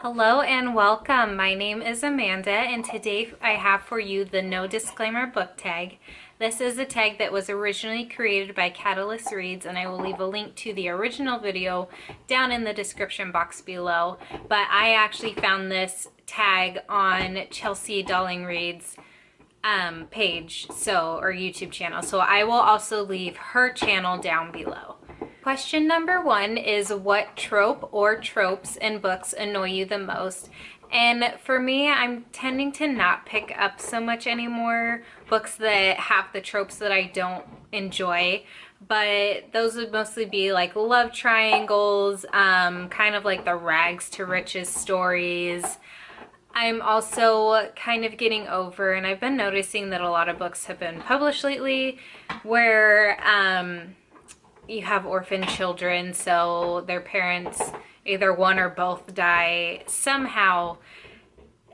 Hello and welcome. My name is Amanda, and today I have for you the no disclaimer book tag. This is a tag that was originally created by Catalyst Reads, and I will leave a link to the original video down in the description box below. But I actually found this tag on Chelsea Darling Reads page, or YouTube channel. So I will also leave her channel down below. Question number 1 is, what trope or tropes in books annoy you the most? And for me, I'm tending to not pick up so much anymore books that have the tropes that I don't enjoy, but those would mostly be like love triangles, kind of like the rags to riches stories. I'm also kind of getting over, and I've been noticing that a lot of books have been published lately where you have orphan children, so their parents, either one or both, die somehow,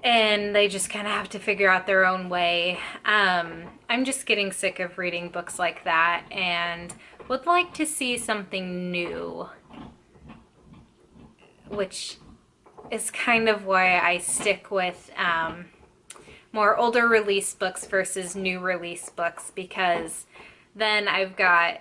and they just kind of have to figure out their own way. I'm just getting sick of reading books like that and would like to see something new, which is kind of why I stick with more older release books versus new release books, because then I've got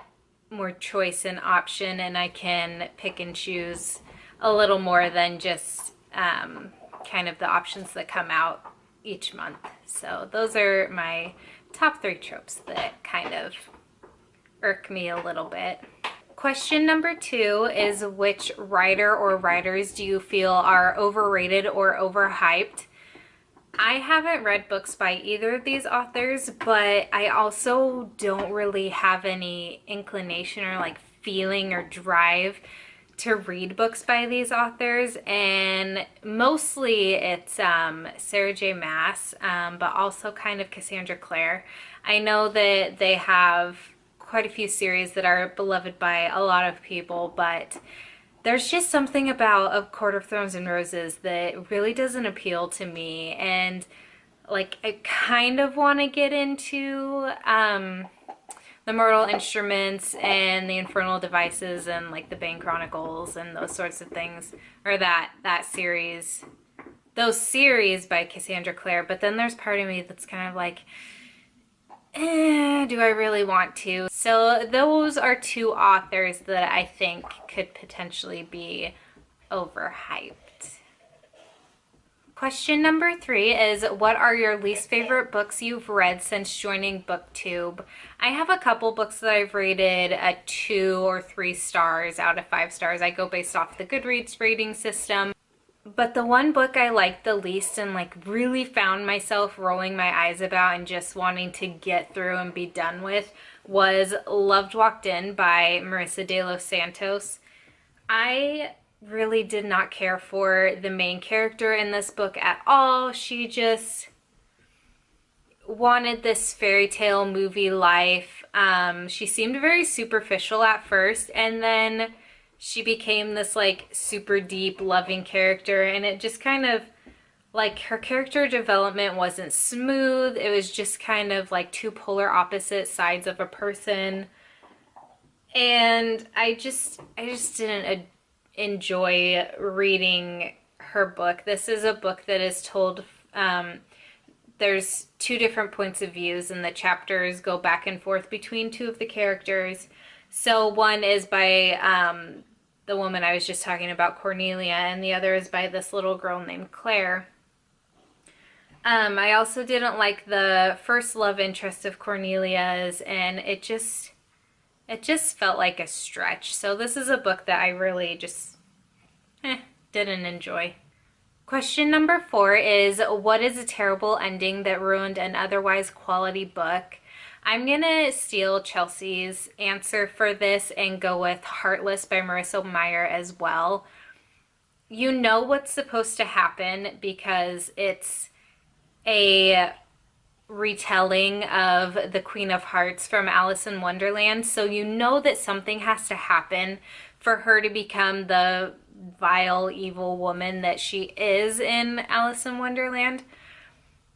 more choice and option, and I can pick and choose a little more than just kind of the options that come out each month. So those are my top 3 tropes that kind of irk me a little bit. Question number 2 is, which writer or writers do you feel are overrated or overhyped? I haven't read books by either of these authors, but I also don't really have any inclination or like feeling or drive to read books by these authors, and mostly it's Sarah J. Maas, but also kind of Cassandra Clare. I know that they have quite a few series that are beloved by a lot of people, but there's just something about A Court of Thorns and Roses that really doesn't appeal to me, and like I kind of want to get into the Mortal Instruments and the Infernal Devices and like the Bane Chronicles and those sorts of things, or that series, those series by Cassandra Clare. But then there's part of me that's kind of like, do I really want to? So those are 2 authors that I think could potentially be overhyped. Question number 3 is, what are your least favorite books you've read since joining Booktube? I have a couple books that I've rated at 2 or 3 stars out of 5 stars. I go based off the Goodreads rating system. But the one book I liked the least and like really found myself rolling my eyes about and just wanting to get through and be done with was Loved Walked In by Marissa de los Santos. I really did not care for the main character in this book at all. She just wanted this fairy tale movie life. She seemed very superficial at first, and then she became this like super deep loving character, and it just kind of like, her character development wasn't smooth. It was just kind of like 2 polar opposite sides of a person, and I just didn't enjoy reading her book. This is a book that is told, there's 2 different points of views, and the chapters go back and forth between 2 of the characters. So one is by the woman I was just talking about, Cornelia, and the other is by this little girl named Claire. I also didn't like the first love interest of Cornelia's, and it just felt like a stretch. So this is a book that I really just didn't enjoy. Question number 4 is, what is a terrible ending that ruined an otherwise quality book? I'm gonna steal Chelsea's answer for this and go with Heartless by Marissa Meyer as well. You know what's supposed to happen because it's a retelling of The Queen of Hearts from Alice in Wonderland, so you know that something has to happen for her to become the vile, evil woman that she is in Alice in Wonderland.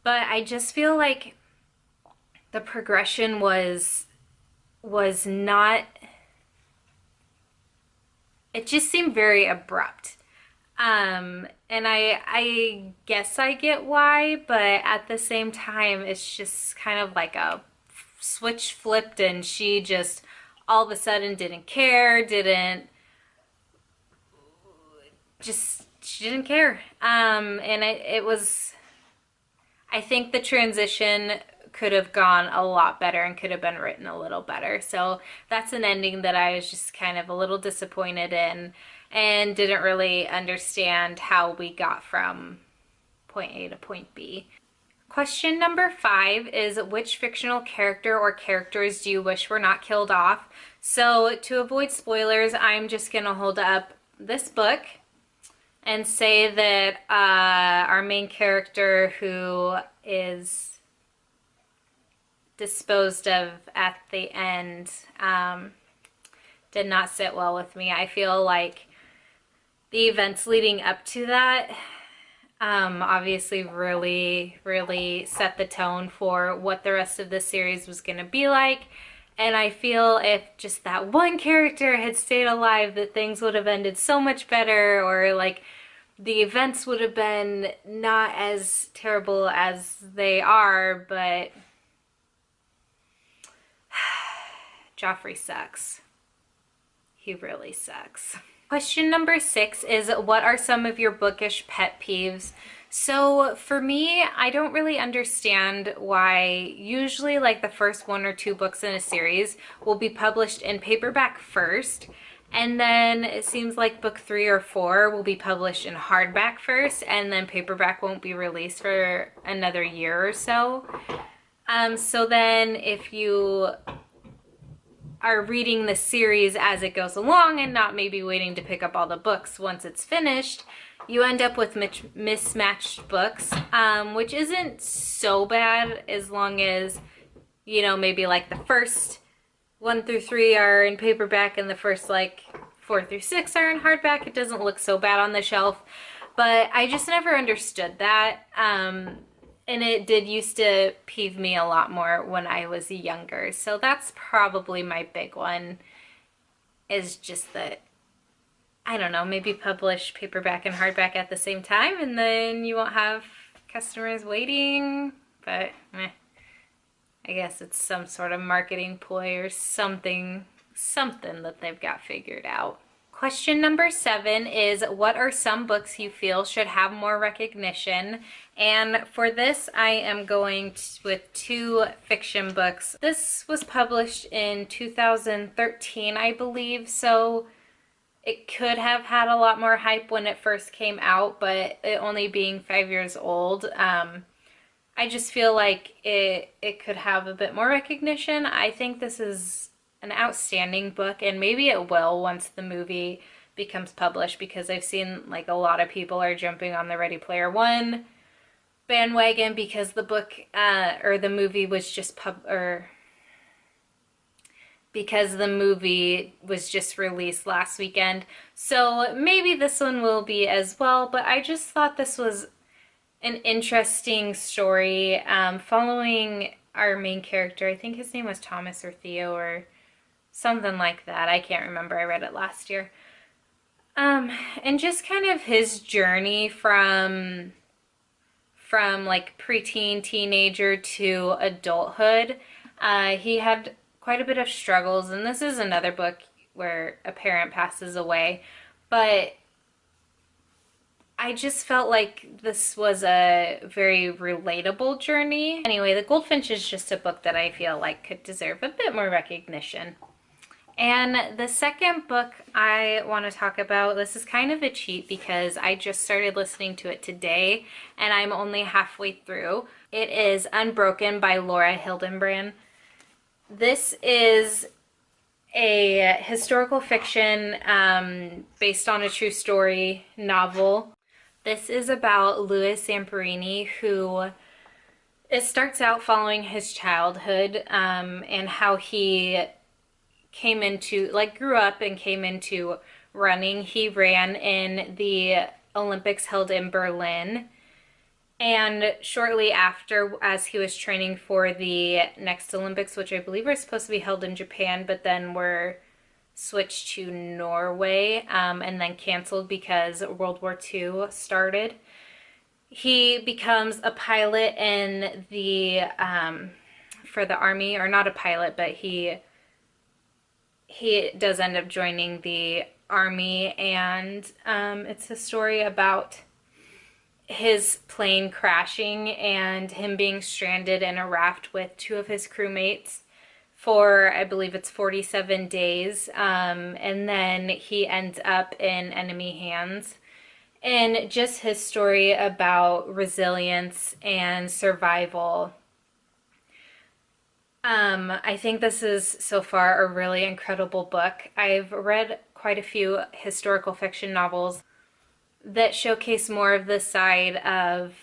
But I just feel like the progression was not, it just seemed very abrupt. And I guess I get why, but at the same time, it's just kind of like a switch flipped and she just all of a sudden didn't care, didn't just, she didn't care. And it was, I think the transition could have gone a lot better and could have been written a little better. So that's an ending that I was just kind of a little disappointed in and didn't really understand how we got from point A to point B. Question number 5 is, which fictional character or characters do you wish were not killed off? So to avoid spoilers, I'm just going to hold up this book and say that our main character, who is disposed of at the end, did not sit well with me. I feel like the events leading up to that obviously really set the tone for what the rest of the series was going to be like. And I feel if just that one character had stayed alive, that things would have ended so much better, or like the events would have been not as terrible as they are, but Joffrey sucks. He really sucks. Question number 6 is, what are some of your bookish pet peeves? So for me, I don't really understand why usually like the first 1 or 2 books in a series will be published in paperback first, and then it seems like book 3 or 4 will be published in hardback first, and then paperback won't be released for another year or so. So then if you are reading the series as it goes along and not maybe waiting to pick up all the books once it's finished, you end up with mismatched books, which isn't so bad as long as, you know, maybe like the first 1 through 3 are in paperback and the first like 4 through 6 are in hardback. It doesn't look so bad on the shelf, but I just never understood that. And it did used to peeve me a lot more when I was younger. So that's probably my big one, is just that, I don't know, maybe publish paperback and hardback at the same time and then you won't have customers waiting. But I guess it's some sort of marketing ploy or something that they've got figured out. Question number 7 is, what are some books you feel should have more recognition? And for this, I am going with 2 fiction books. This was published in 2013, I believe, so it could have had a lot more hype when it first came out, but it only being 5 years old, I just feel like it could have a bit more recognition. I think this is an outstanding book, and maybe it will once the movie becomes published, because I've seen like a lot of people are jumping on the Ready Player One bandwagon because the book or the movie was just because the movie was just released last weekend. So maybe this one will be as well, but I just thought this was an interesting story following our main character. I think his name was Thomas or Theo or something like that. I can't remember. I read it last year. And just kind of his journey from like preteen, teenager to adulthood. He had quite a bit of struggles, and this is another book where a parent passes away, but I just felt like this was a very relatable journey. Anyway, The Goldfinch is just a book that I feel like could deserve a bit more recognition. And the second book I want to talk about, this is kind of a cheat because I just started listening to it today and I'm only halfway through. It is Unbroken by Laura Hildenbrand. This is a historical fiction based on a true story novel. This is about Louis Zamperini, who it starts out following his childhood and how he came into, like, grew up and came into running. He ran in the Olympics held in Berlin, and shortly after, as he was training for the next Olympics, which I believe are supposed to be held in Japan, but then were switched to Norway and then canceled because World War II started. He becomes a pilot in the for the army, or not a pilot, but he does end up joining the army, and it's a story about his plane crashing and him being stranded in a raft with two of his crewmates for, I believe it's 47 days, and then he ends up in enemy hands. And just his story about resilience and survival. I think this is so far a really incredible book. I've read quite a few historical fiction novels that showcase more of the side of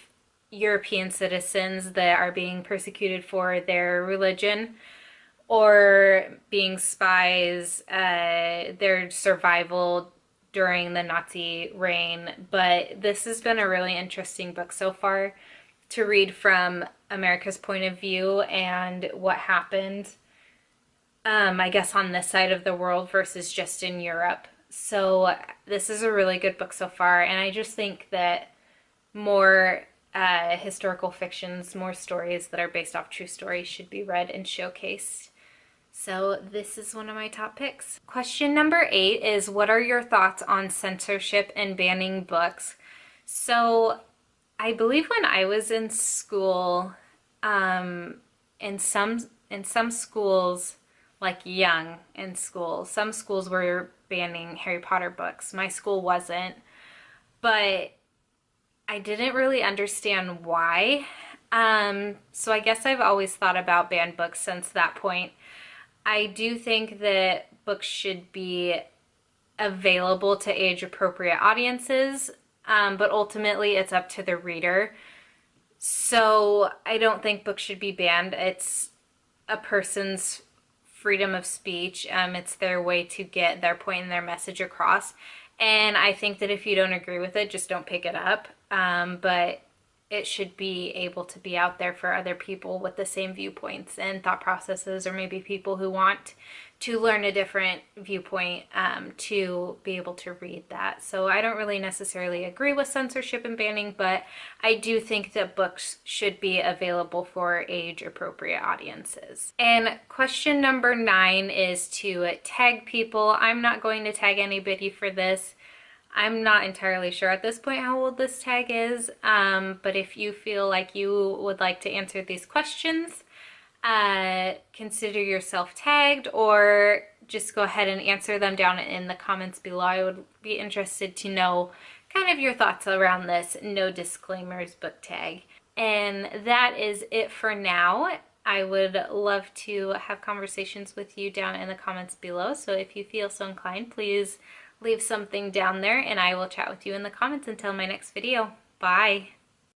European citizens that are being persecuted for their religion or being spies, their survival during the Nazi reign. But this has been a really interesting book so far to read from America's point of view and what happened, I guess, on this side of the world versus just in Europe. So this is a really good book so far, and I just think that more historical fictions, more stories that are based off true stories should be read and showcased. So this is one of my top picks. Question number 8 is, what are your thoughts on censorship and banning books? So I believe when I was in school, in some schools, like young in school, some schools were banning Harry Potter books. My school wasn't, but I didn't really understand why. So I guess I've always thought about banned books since that point. I do think that books should be available to age-appropriate audiences, but ultimately it's up to the reader. So I don't think books should be banned. It's a person's freedom of speech. It's their way to get their point and their message across. And I think that if you don't agree with it, just don't pick it up. But it should be able to be out there for other people with the same viewpoints and thought processes, or maybe people who want to learn a different viewpoint to be able to read that. So I don't really necessarily agree with censorship and banning, but I do think that books should be available for age-appropriate audiences. And question number 9 is to tag people. I'm not going to tag anybody for this. I'm not entirely sure at this point how old this tag is, but if you feel like you would like to answer these questions, consider yourself tagged, or just go ahead and answer them down in the comments below. I would be interested to know kind of your thoughts around this no disclaimers book tag. And that is it for now. I would love to have conversations with you down in the comments below, so if you feel so inclined, please leave something down there and I will chat with you in the comments until my next video. Bye!